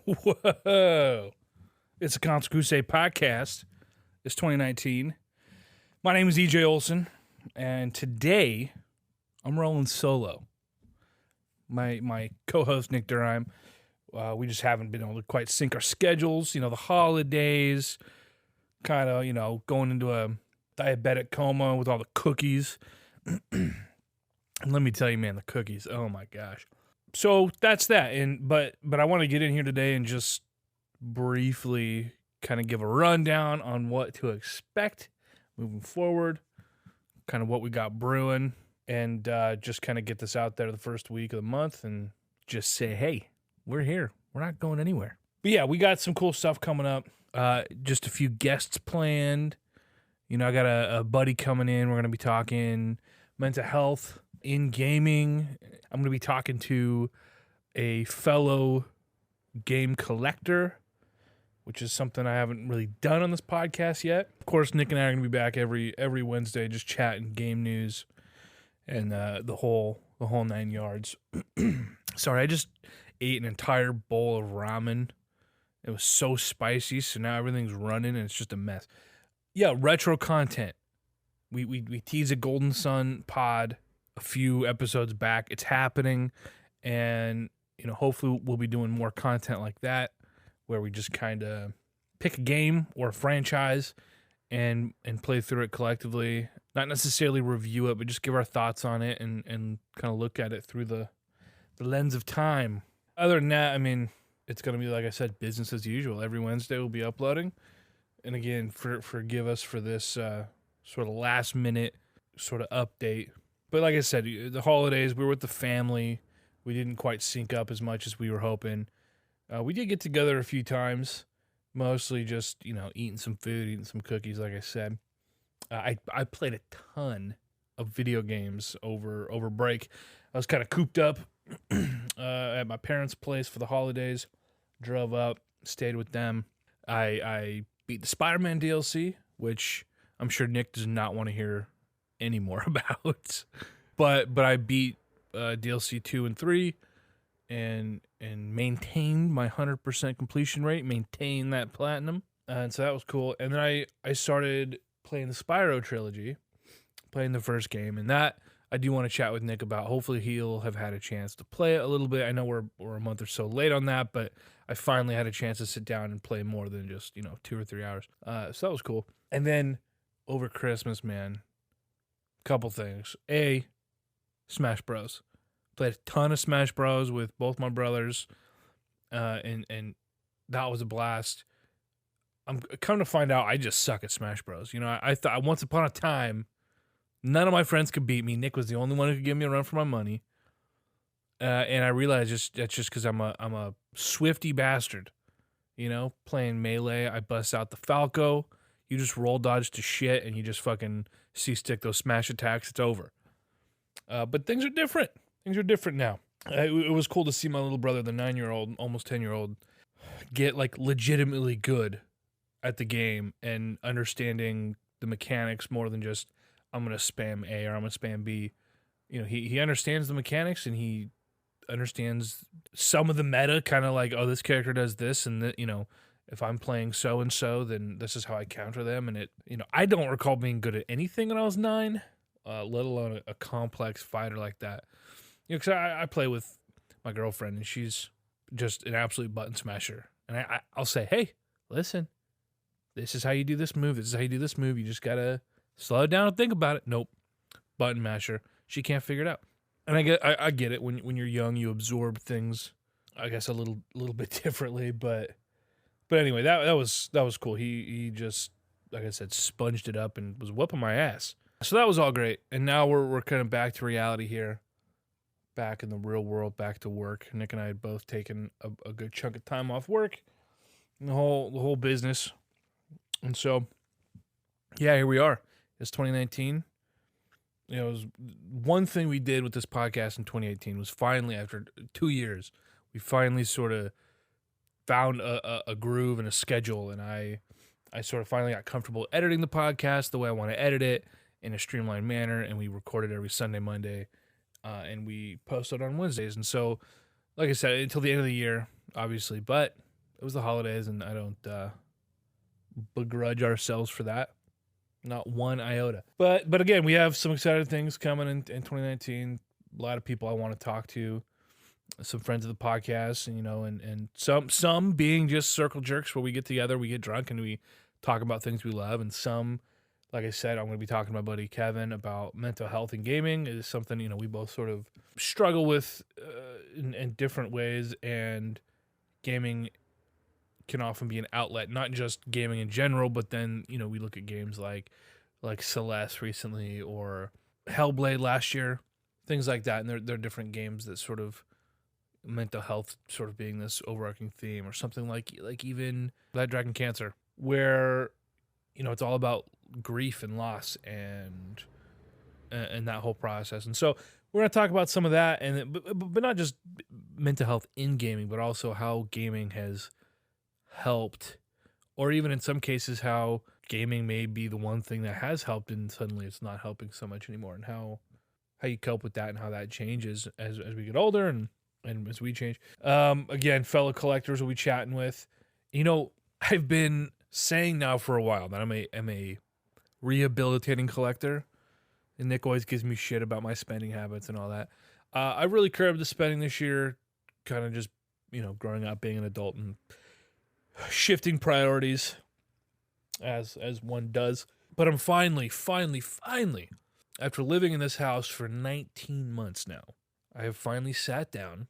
Whoa. It's a Crusade podcast. It's 2019. My name is EJ Olson, and today I'm rolling solo. My co-host, Nick Durheim, we just haven't been able to quite sync our schedules. You know, the holidays, kind of, going into a diabetic coma with all the cookies. And let me tell you, man, the cookies, oh my gosh. So that's that. But I want to get in here today and just briefly kind of give a rundown on what to expect moving forward, kind of what we got brewing, and just kind of get this out there the first week of the month and just say, hey, we're here. We're not going anywhere. But yeah, we got some cool stuff coming up. Just a few guests planned. You know, I got a buddy coming in. We're going to be talking mental health in gaming. I'm going to be talking to a fellow game collector, which is something I haven't really done on this podcast yet. Of course, Nick and I are going to be back every Wednesday just chatting game news and the whole 9 yards. Sorry, I just ate an entire bowl of ramen. It was so spicy, so now everything's running and it's just a mess. Yeah, retro content. We teased a Golden Sun pod a few episodes back. It's happening, and hopefully we'll be doing more content like that, where we just kind of pick a game or a franchise and play through it collectively. Not necessarily review it, but just give our thoughts on it and kind of look at it through the lens of time. Other than that, I mean, it's going to be, like I said, business as usual. Every Wednesday we'll be uploading. And again, forgive us for this sort of last minute sort of update. But like I said, the holidays, we were with the family. We didn't quite sync up as much as we were hoping. We did get together a few times, mostly just, eating some food, eating some cookies, like I said. I played a ton of video games over break. I was kind of cooped up at my parents' place for the holidays. Drove up, stayed with them. I beat the Spider-Man DLC, which I'm sure Nick does not want to hear any more about. But I beat DLC 2 and 3 and maintained my 100% completion rate, maintained that platinum. And so that was cool. And then I started playing the Spyro trilogy, playing the first game, and that I do want to chat with Nick about. Hopefully he'll have had a chance to play it a little bit. I know we're a month or so late on that, but I finally had a chance to sit down and play more than just 2 or 3 hours. So that was cool. And then over Christmas, man, couple things. Smash Bros. Played a ton of Smash Bros with both my brothers, and that was a blast. I'm come to find out I just suck at Smash Bros. I thought once upon a time, none of my friends could beat me. Nick was the only one who could give me a run for my money, and I realized that's just because I'm a swifty bastard. Playing Melee, I bust out the Falco. You just roll dodge to shit, and you just fucking C-stick those smash attacks. It's over. But things are different. Things are different now. It was cool to see my little brother, the 9-year-old, almost 10-year-old, get like legitimately good at the game and understanding the mechanics more than just I'm gonna spam A or I'm gonna spam B. He understands the mechanics and he understands some of the meta, kind of like, oh, this character does this, and if I'm playing so and so, then this is how I counter them. And I don't recall being good at anything when I was 9, let alone a complex fighter like that. Because I play with my girlfriend and she's just an absolute button smasher. And I'll say, hey, listen, this is how you do this move. This is how you do this move. You just gotta slow it down and think about it. Nope, button masher. She can't figure it out. And I get it. When you're young, you absorb things, I guess, a little bit differently. But anyway, that was cool. He just, like I said, sponged it up and was whooping my ass. So that was all great. And now we're kind of back to reality here. Back in the real world, back to work. Nick and I had both taken a good chunk of time off work, and the whole business. And so, yeah, here we are. It's 2019. It was one thing we did with this podcast in 2018 was finally, after 2 years, we finally sort of found a groove and a schedule, and I sort of finally got comfortable editing the podcast the way I want to edit it in a streamlined manner, and we recorded every Sunday, Monday, and we posted on Wednesdays. And so, like I said, until the end of the year, obviously, but It was the holidays, and I don't begrudge ourselves for that. Not one iota. But again, we have some exciting things coming in 2019. A lot of people I want to talk to, some friends of the podcast, and some being just circle jerks where we get together, we get drunk, and we talk about things we love. And some, like I said, I'm going to be talking to my buddy Kevin about mental health and gaming. It is something, we both sort of struggle with in different ways, and gaming can often be an outlet, not just gaming in general, but then, we look at games like Celeste recently or Hellblade last year, things like that. And they're different games that sort of mental health sort of being this overarching theme, or something like even Blood Dragon Cancer, where, it's all about grief and loss and that whole process. And so we're going to talk about some of that, but not just mental health in gaming, but also how gaming has helped, or even in some cases how gaming may be the one thing that has helped and suddenly it's not helping so much anymore, and how you cope with that and how that changes as we get older and as we change. Again, fellow collectors we'll be chatting with. I've been saying now for a while that I'm a rehabilitating collector, and Nick always gives me shit about my spending habits and all that. I really curbed the spending this year, kind of just, growing up, being an adult, and shifting priorities as one does. But I'm finally, after living in this house for 19 months now, I have finally sat down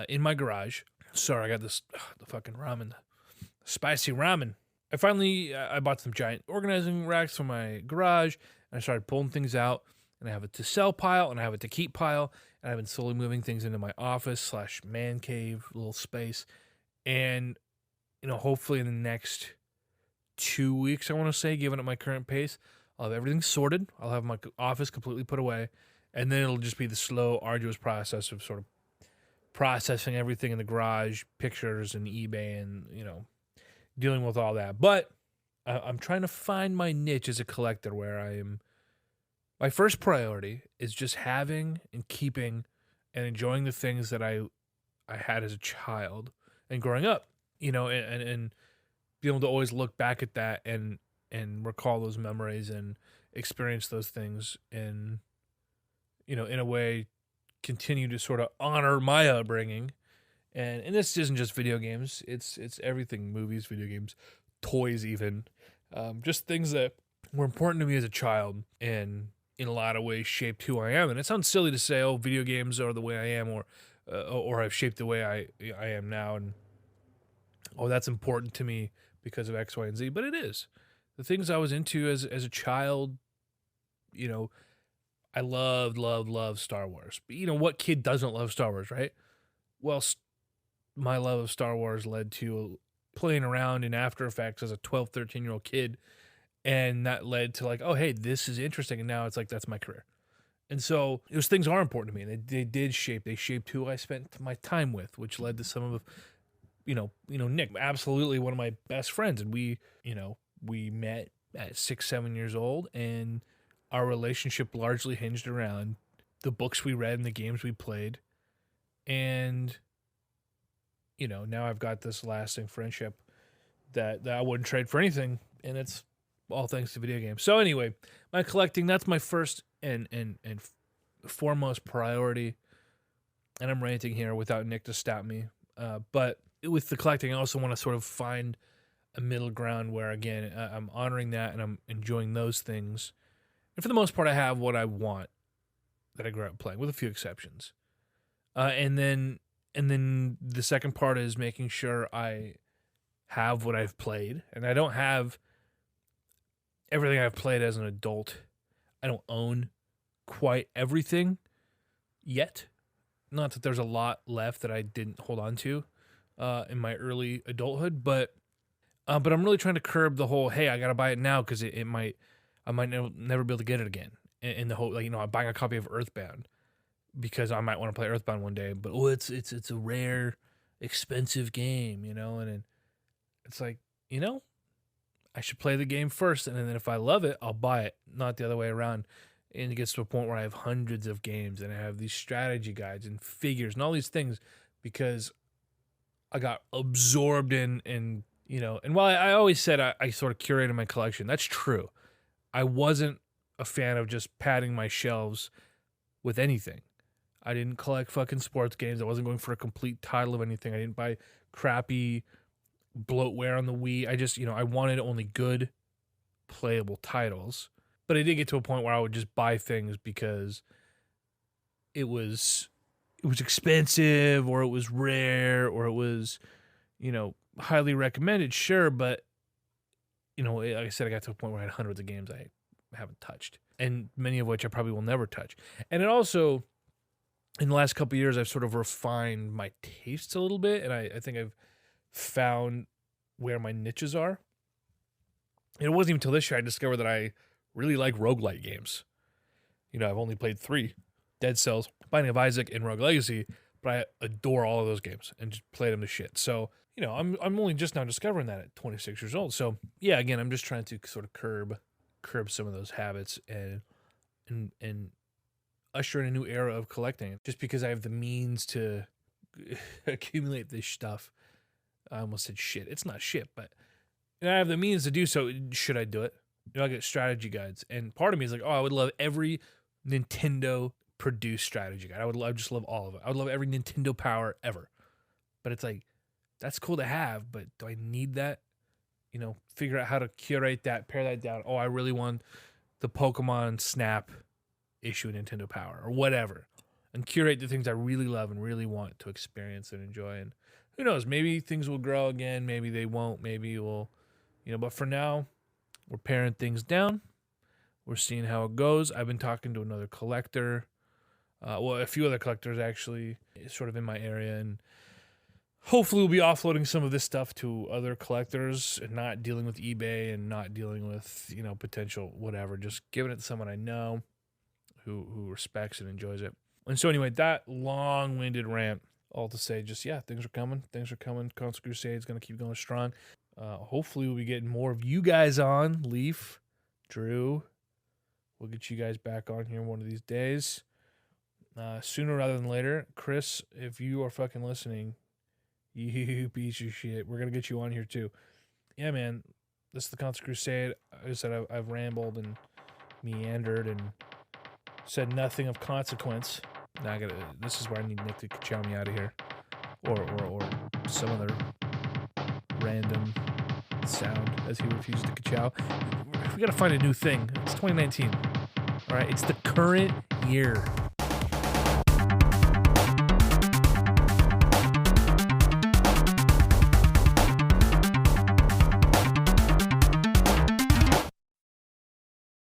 in my garage. Sorry, I got the fucking ramen, spicy ramen. I bought some giant organizing racks for my garage, and I started pulling things out, and I have a to sell pile, and I have a to keep pile, and I've been slowly moving things into my office / man cave little space. And hopefully in the next 2 weeks, I want to say, given at my current pace, I'll have everything sorted. I'll have my office completely put away. And then it'll just be the slow, arduous process of sort of processing everything in the garage, pictures and eBay, and, dealing with all that. But I'm trying to find my niche as a collector, where my first priority is just having and keeping and enjoying the things that I had as a child and growing up. And be able to always look back at that and recall those memories and experience those things, and, in a way, continue to sort of honor my upbringing. And this isn't just video games. It's everything: movies, video games, toys, even. Just things that were important to me as a child, and in a lot of ways shaped who I am. And it sounds silly to say, oh, video games are the way I am, or have shaped the way I am now, and oh, that's important to me because of X, Y, and Z. But it is. The things I was into as a child, I loved Star Wars. But what kid doesn't love Star Wars, right? Well, my love of Star Wars led to playing around in After Effects as a 12, 13-year-old kid. And that led to oh, hey, this is interesting. And now it's that's my career. And so those things are important to me. They shaped who I spent my time with, which led to some of Nick, absolutely one of my best friends. And we met at 6, 7 years old, and our relationship largely hinged around the books we read and the games we played. And, now I've got this lasting friendship that I wouldn't trade for anything. And it's all thanks to video games. So anyway, my collecting, that's my first and foremost priority. And I'm ranting here without Nick to stop me. But with the collecting, I also want to sort of find a middle ground where, again, I'm honoring that and I'm enjoying those things. And for the most part, I have what I want that I grew up playing, with a few exceptions. And then the second part is making sure I have what I've played. And I don't have everything I've played as an adult. I don't own quite everything yet. Not that there's a lot left that I didn't hold on to in my early adulthood, but I'm really trying to curb the whole, hey, I gotta buy it now because I might never be able to get it again. In the whole, I'm buying a copy of Earthbound because I might want to play Earthbound one day, but it's a rare, expensive game, and it's I should play the game first, and then if I love it, I'll buy it, not the other way around. And it gets to a point where I have hundreds of games, and I have these strategy guides and figures and all these things, because I got absorbed in, and while I always said I sort of curated my collection, that's true. I wasn't a fan of just padding my shelves with anything. I didn't collect fucking sports games. I wasn't going for a complete title of anything. I didn't buy crappy bloatware on the Wii. I just, I wanted only good playable titles. But I did get to a point where I would just buy things because it was expensive, or it was rare, or it was, highly recommended, sure, but like I said, I got to a point where I had hundreds of games I haven't touched, and many of which I probably will never touch. And it also, in the last couple of years, I've sort of refined my tastes a little bit, and I think I've found where my niches are. And it wasn't even until this year I discovered that I really like roguelite games. I've only played 3. Dead Cells, Binding of Isaac, and Rogue Legacy, but I adore all of those games and just play them to shit. So, I'm only just now discovering that at 26 years old. So, yeah, again, I'm just trying to sort of curb some of those habits and usher in a new era of collecting. Just because I have the means to accumulate this stuff. I almost said shit. It's not shit, but I have the means to do so. Should I do it? I get strategy guides, and part of me is like, oh, I would love every Nintendo produced strategy guide. I would just love all of it. I would love every Nintendo Power ever. But it's like, that's cool to have, but do I need that? Figure out how to curate that, pare that down. Oh, I really want the Pokemon Snap issue in Nintendo Power or whatever. And curate the things I really love and really want to experience and enjoy. And who knows, maybe things will grow again, maybe they won't, maybe we'll, but for now, we're paring things down. We're seeing how it goes. I've been talking to another collector, a few other collectors actually, sort of in my area, and hopefully we'll be offloading some of this stuff to other collectors and not dealing with eBay and not dealing with, potential whatever, just giving it to someone I know who respects and enjoys it. And so anyway, that long-winded rant, all to say just, yeah, things are coming. Console Crusade's going to keep going strong. Hopefully we'll be getting more of you guys on. Leaf, Drew, we'll get you guys back on here one of these days. Sooner rather than later. Chris, if you are fucking listening, you piece of shit, we're going to get you on here too. Yeah, man, this is the Console Crusade. Like I said, I've rambled and meandered and said nothing of consequence. Now this is where I need Nick to chow me out of here. Or some other random sound as he refuses to ka-chow. We gotta find a new thing. It's 2019. Alright, it's the current year.